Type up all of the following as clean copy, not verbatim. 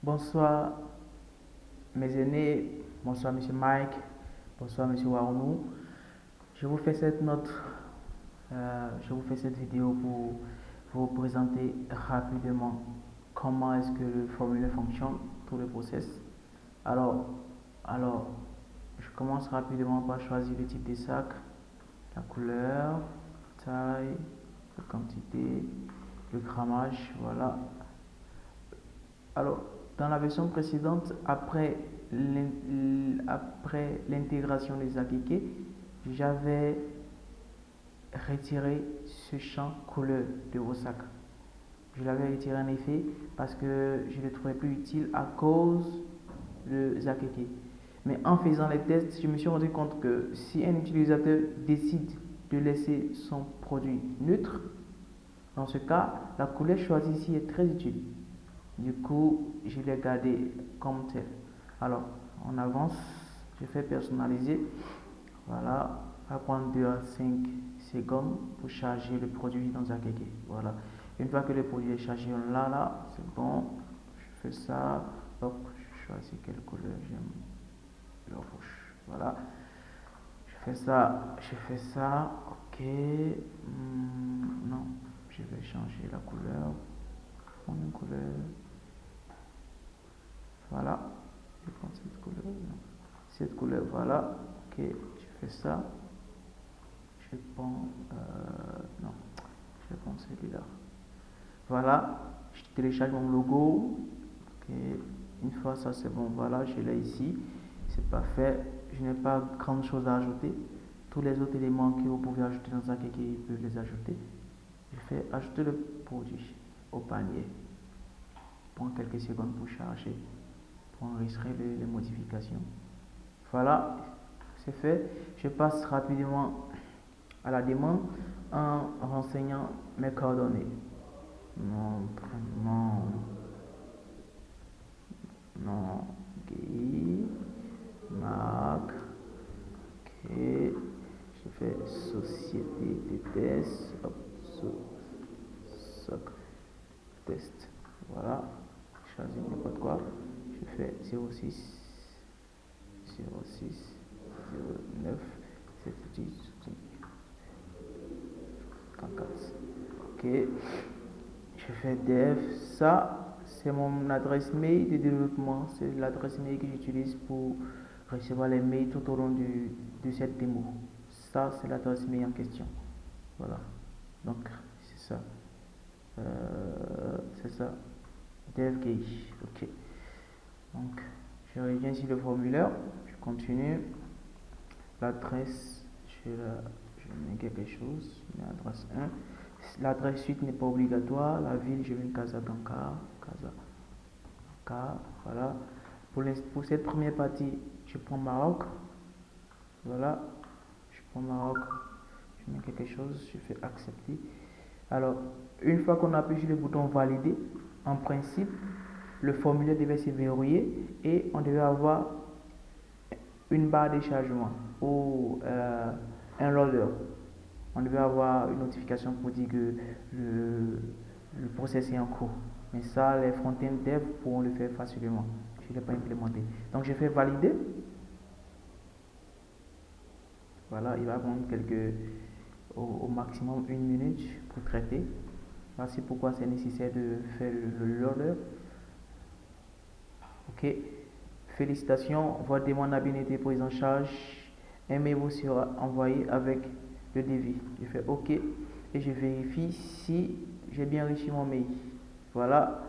Bonsoir mes aînés, bonsoir Monsieur Mike, bonsoir Monsieur Warnou. Je vous fais cette note, je vous fais cette vidéo pour vous présenter rapidement comment est-ce que le formulaire fonctionne, tout le process. Alors, alors, je commence rapidement par choisir le type de sac, la couleur, taille, la quantité, le grammage, voilà. Alors, dans la version précédente, après l'intégration des akeke, j'avais retiré ce champ couleur de vos sacs. Je l'avais retiré en effet parce que je ne le trouvais plus utile à cause de akeke. Mais en faisant les tests, je me suis rendu compte que si un utilisateur décide de laisser son produit neutre, dans ce cas, la couleur choisie ici est très utile. Du coup, je l'ai gardé comme tel. Alors, on avance. Je fais personnaliser. Voilà. Ça prend 2 à 5 secondes pour charger le produit dans Zakeke. Voilà. Une fois que le produit est chargé là, c'est bon. Je fais ça. Hop, je choisis quelle couleur j'aime. Le rouge. Voilà. Je fais ça. Ok. Non, je vais changer la couleur. Prendre une couleur. Voilà, je prends cette couleur, non. Cette couleur, voilà, ok, je fais ça, je prends, non, je vais prendre celui-là. Voilà, je télécharge mon logo, ok, une fois ça c'est bon, voilà, je l'ai ici, c'est parfait, je n'ai pas grand chose à ajouter. Tous les autres éléments que vous pouvez ajouter dans un kéké, vous pouvez les ajouter. Je fais ajouter le produit au panier. Prends quelques secondes pour charger, pour enregistrer les modifications. Voilà, c'est fait. Je passe rapidement à la demande en renseignant mes coordonnées. Mon prénom, nom, Guy, Marc, ok. Je fais société de test, hop, soc, test. Voilà, je choisis n'importe quoi. Je fais 06 06 09 70 54. Ok, je fais dev. Ça, c'est mon adresse mail de développement. C'est l'adresse mail que j'utilise pour recevoir les mails tout au long de cette démo. Ça, c'est l'adresse mail en question. Voilà. Donc, c'est ça. C'est ça. DevGay. Ok. Donc, je reviens sur le formulaire. Je continue. L'adresse, je mets quelque chose. Je mets l'adresse 1. L'adresse suite n'est pas obligatoire. La ville, je mets Casablanca. Voilà. Pour cette première partie, je prends Maroc. Voilà. Je prends Maroc. Je mets quelque chose. Je fais accepter. Alors, une fois qu'on appuie sur le bouton valider, en principe, le formulaire devait se verrouiller et on devait avoir une barre de chargement ou un loader. On devait avoir une notification pour dire que le process est en cours. Mais ça, les front-end dev pourront le faire facilement. Je ne l'ai pas implémenté. Donc, je fais valider. Voilà, il va prendre au maximum 1 minute pour traiter. Voici pourquoi c'est nécessaire de faire le loader. Ok. Félicitations, votre demande a bien été prise en charge. Un mail vous sera envoyé avec le devis. Je fais OK et je vérifie si j'ai bien reçu mon mail. Voilà,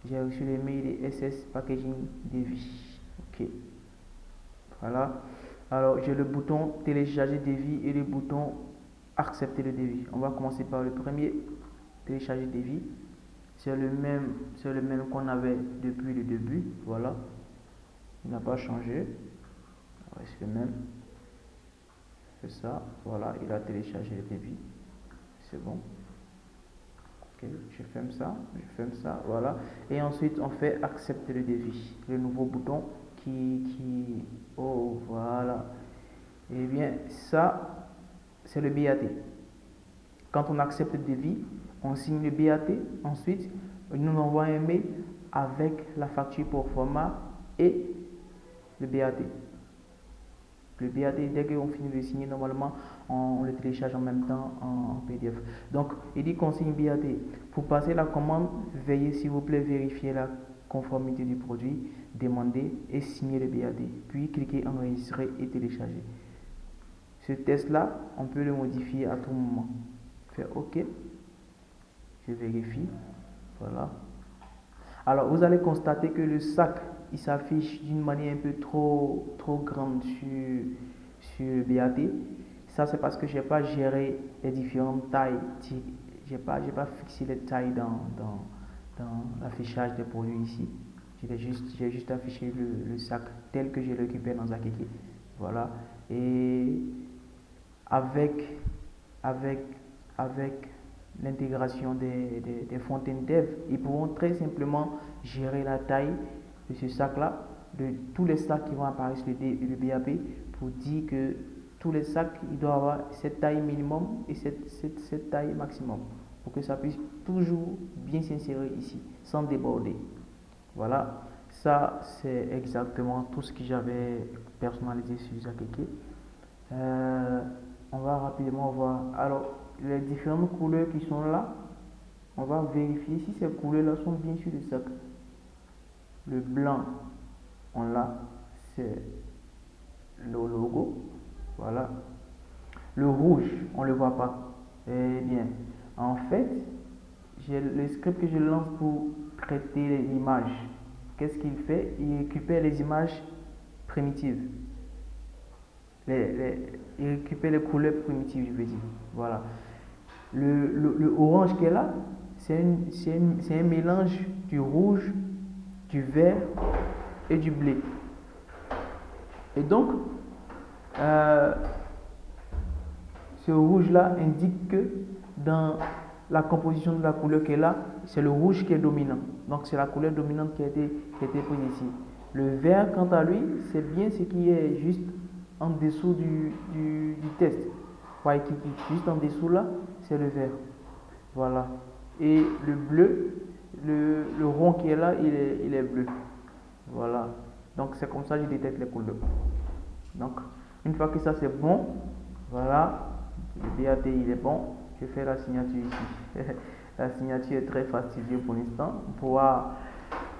j'ai reçu le mail de SS Packaging Devis. OK. Voilà. Alors, j'ai le bouton télécharger devis et le bouton accepter le devis. On va commencer par le premier, télécharger devis. C'est le même qu'on avait depuis le début. Voilà. Il n'a pas changé. C'est le même. C'est ça. Voilà. Il a téléchargé le devis. C'est bon. Ok. Je ferme ça. Je ferme ça. Voilà. Et ensuite, on fait accepter le devis. Le nouveau bouton Oh, voilà. Eh bien, ça, c'est le BAT. Quand on accepte le devis, on signe le BAT. Ensuite, il nous envoie un mail avec la facture pour format et le BAT. Le BAT, dès qu'on finit de signer, normalement, on le télécharge en même temps en PDF. Donc, il dit consigne BAT. Pour passer la commande, veuillez s'il vous plaît vérifier la conformité du produit, demander et signer le BAT. Puis, cliquez enregistrer et télécharger. Ce test-là, on peut le modifier à tout moment. Faire OK. Je vérifie. Voilà. Alors, vous allez constater que le sac, il s'affiche d'une manière un peu trop grande sur le BAT. Ça, c'est parce que je n'ai pas géré les différentes tailles. Je n'ai pas fixé les tailles dans l'affichage des produits ici. J'ai juste affiché le sac tel que je l'occupais dans Akiki. Voilà. Et avec l'intégration des fontaines dev, ils pourront très simplement gérer la taille de ce sac-là, de tous les sacs qui vont apparaître sur le BAP, pour dire que tous les sacs, ils doivent avoir cette taille minimum et cette taille maximum, pour que ça puisse toujours bien s'insérer ici, sans déborder. Voilà, ça c'est exactement tout ce que j'avais personnalisé sur Zakeke. On va rapidement voir. Alors, les différentes couleurs qui sont là, on va vérifier si ces couleurs-là sont bien sur le sac. Le blanc, on l'a, c'est le logo. Voilà. Le rouge, on ne le voit pas. Eh bien, en fait, j'ai le script que je lance pour traiter l'image. Qu'est-ce qu'il fait? Il récupère les images primitives. Il récupère les couleurs primitives, je veux dire. Voilà. Le orange qui est là, c'est un mélange du rouge, du vert et du blé. Et donc, ce rouge-là indique que dans la composition de la couleur qui est là, c'est le rouge qui est dominant. Donc, c'est la couleur dominante qui a été prise ici. Le vert, quant à lui, c'est bien ce qui est juste en dessous du test. Juste en dessous là, c'est le vert. Voilà. Et le bleu, le rond qui est là, il est bleu. Voilà. Donc c'est comme ça que je détecte les couleurs. Donc, une fois que ça c'est bon, voilà, le BAT il est bon, je fais la signature ici. La signature est très fastidieuse pour l'instant.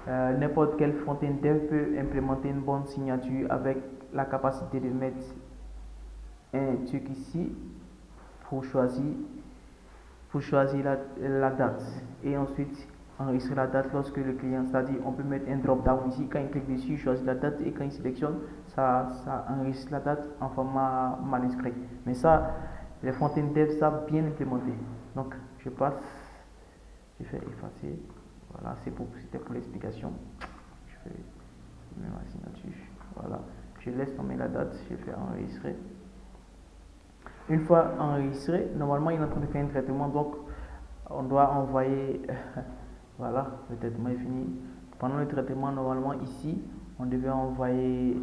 N'importe quelle fontaine dev peut implémenter une bonne signature avec la capacité de mettre un truc ici pour choisir la date et ensuite enregistrer la date lorsque le client, c'est-à-dire on peut mettre un drop down ici, quand il clique dessus, il choisit la date et quand il sélectionne, ça enregistre la date en format manuscrit. Mais ça, les fontaines dev savent bien implémenter. Donc je passe, je fais effacer, voilà, c'était pour l'explication. Je fais ma signature, voilà, je laisse tomber la date, je fais enregistrer. Une fois enregistré, normalement il est en train de faire un traitement, donc on doit envoyer, voilà, le traitement est fini. Pendant le traitement, normalement ici, on devait envoyer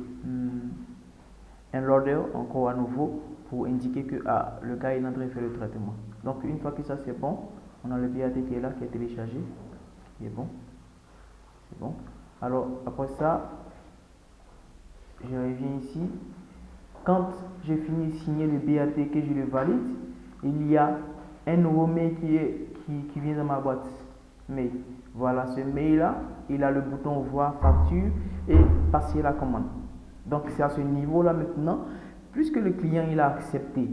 un loader encore à nouveau pour indiquer que le gars est en train de faire le traitement. Donc une fois que ça c'est bon, on a le BAT qui est là, qui est téléchargé, qui est bon, c'est bon. Alors après ça, je reviens ici. Quand j'ai fini de signer le BAT, que je le valide, il y a un nouveau mail qui vient dans ma boîte mail. Voilà, ce mail-là, il a le bouton voir facture et passer la commande. Donc c'est à ce niveau-là maintenant, puisque le client il a accepté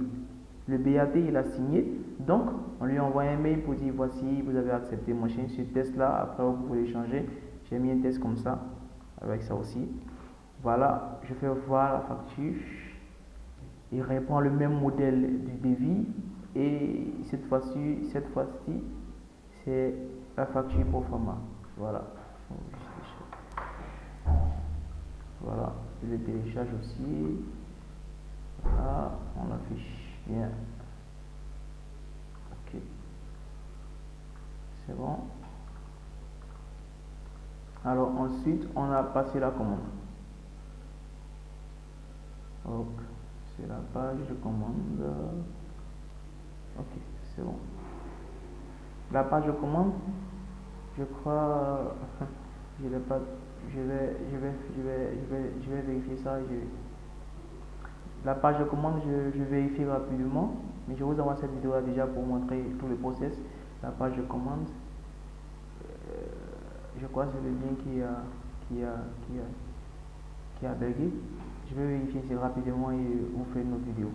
le BAT, il a signé, donc on lui envoie un mail pour dire voici, vous avez accepté mon chien, ce test-là, après vous pouvez changer. J'ai mis un test comme ça, avec ça aussi. Voilà, je fais voir la facture. Il reprend le même modèle du devis et cette fois-ci, c'est la facture pour format. Voilà. Voilà, je le télécharge aussi. Voilà, on l'affiche bien. Ok. C'est bon. Alors ensuite, on a passé la commande. Donc, c'est la page de commande. Ok, c'est bon. La page de commande, je crois, Je l'ai pas. Je vais vérifier ça. La page de commande, je vérifie rapidement. Mais je vous envoie cette vidéo là déjà pour montrer tout le process. La page de commande, je crois que c'est le lien qui a, qui a, qui a bugué. Je vais vérifier ici rapidement et vous faire une autre vidéo.